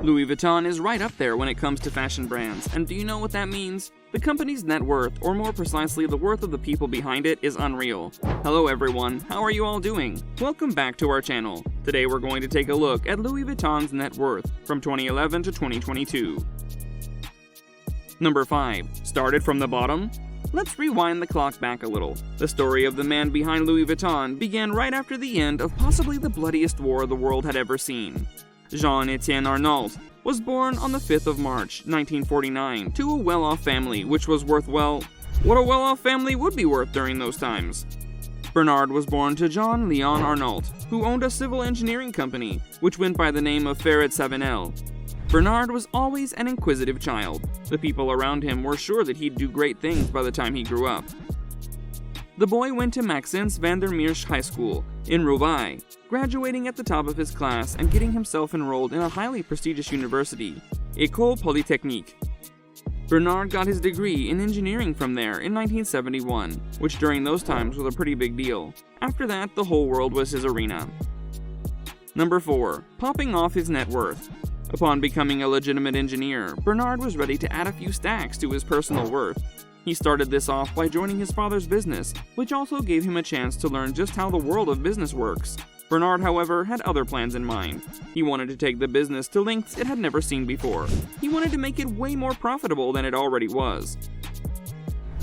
Louis Vuitton is right up there when it comes to fashion brands, and do you know what that means? The company's net worth, or more precisely the worth of the people behind it, is unreal. Hello everyone, how are you all doing? Welcome back to our channel. Today we're going to take a look at Louis Vuitton's net worth from 2011 to 2022. Number 5. Started from the bottom? Let's rewind the clock back a little. The story of the man behind Louis Vuitton began right after the end of possibly the bloodiest war the world had ever seen. Jean-Etienne Arnault was born on the 5th of March, 1949, to a well-off family which was worth, well, what a well-off family would be worth during those times. Bernard was born to Jean-Léon Arnault, who owned a civil engineering company, which went by the name of Ferret-Savenel. Bernard was always an inquisitive child. The people around him were sure that he'd do great things by the time he grew up. The boy went to Maxence van der Meersch High School in Roubaix, graduating at the top of his class and getting himself enrolled in a highly prestigious university, École Polytechnique. Bernard got his degree in engineering from there in 1971, which during those times was a pretty big deal. After that, the whole world was his arena. Number 4. Popping off his net worth. Upon becoming a legitimate engineer, Bernard was ready to add a few stacks to his personal worth. He started this off by joining his father's business, which also gave him a chance to learn just how the world of business works. Bernard, however, had other plans in mind. He wanted to take the business to lengths it had never seen before. He wanted to make it way more profitable than it already was.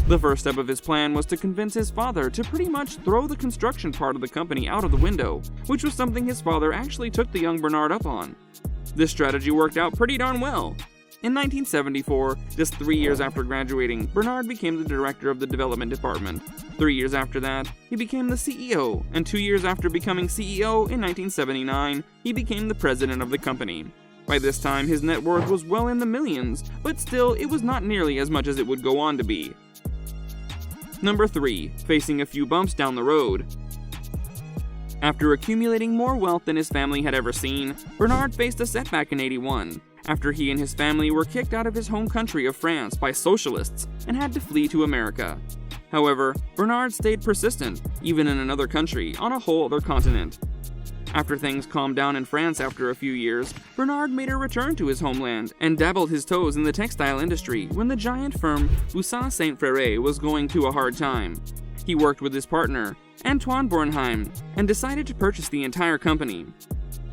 The first step of his plan was to convince his father to pretty much throw the construction part of the company out of the window, which was something his father actually took the young Bernard up on. This strategy worked out pretty darn well. In 1974, just 3 years after graduating, Bernard became the director of the development department. 3 years after that, he became the CEO, and 2 years after becoming CEO in 1979, he became the president of the company. By this time, his net worth was well in the millions, but still, it was not nearly as much as it would go on to be. Number 3. Facing a few bumps down the road. After accumulating more wealth than his family had ever seen, Bernard faced a setback in '81, after he and his family were kicked out of his home country of France by socialists and had to flee to America. However, Bernard stayed persistent, even in another country, on a whole other continent. After things calmed down in France after a few years, Bernard made a return to his homeland and dabbled his toes in the textile industry when the giant firm Vuitton Saint Frère was going through a hard time. He worked with his partner, Antoine Bornheim, and decided to purchase the entire company.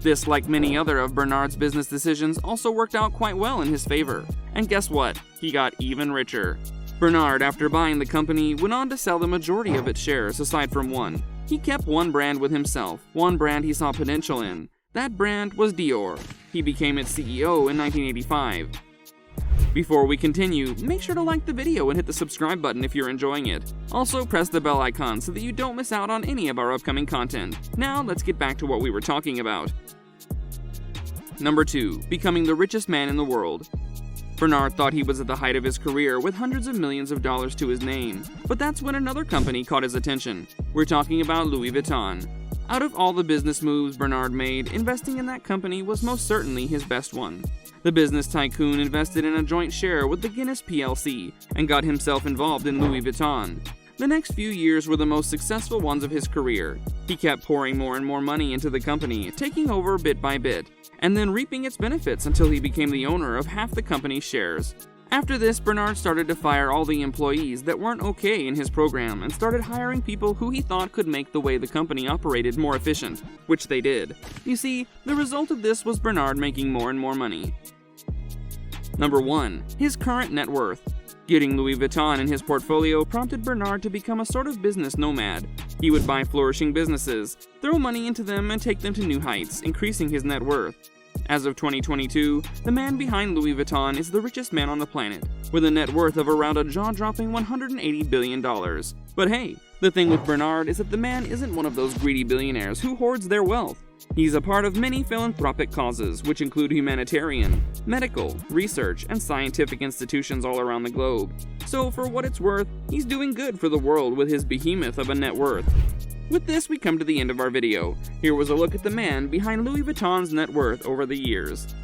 This, like many other of Bernard's business decisions, also worked out quite well in his favor. And guess what? He got even richer. Bernard, after buying the company, went on to sell the majority of its shares aside from one. He kept one brand with himself, one brand he saw potential in. That brand was Dior. He became its CEO in 1985. Before we continue, make sure to like the video and hit the subscribe button if you're enjoying it. Also, press the bell icon so that you don't miss out on any of our upcoming content. Now, let's get back to what we were talking about. Number 2. Becoming the richest man in the world. Bernard thought he was at the height of his career with hundreds of millions of dollars to his name, but that's when another company caught his attention. We're talking about Louis Vuitton. Out of all the business moves Bernard made, investing in that company was most certainly his best one. The business tycoon invested in a joint share with the Guinness plc and got himself involved in Louis Vuitton. The next few years were the most successful ones of his career. He kept pouring more and more money into the company, taking over bit by bit, and then reaping its benefits until he became the owner of half the company's shares. After this, Bernard started to fire all the employees that weren't okay in his program and started hiring people who he thought could make the way the company operated more efficient, which they did. You see, the result of this was Bernard making more and more money. Number 1. His current net worth. Getting Louis Vuitton in his portfolio prompted Bernard to become a sort of business nomad. He would buy flourishing businesses, throw money into them, and take them to new heights, increasing his net worth. As of 2022, the man behind Louis Vuitton is the richest man on the planet, with a net worth of around a jaw-dropping $180 billion. But hey, the thing with Bernard is that the man isn't one of those greedy billionaires who hoards their wealth. He's a part of many philanthropic causes, which include humanitarian, medical, research, and scientific institutions all around the globe. So for what it's worth, he's doing good for the world with his behemoth of a net worth. With this, we come to the end of our video. Here was a look at the man behind Louis Vuitton's net worth over the years.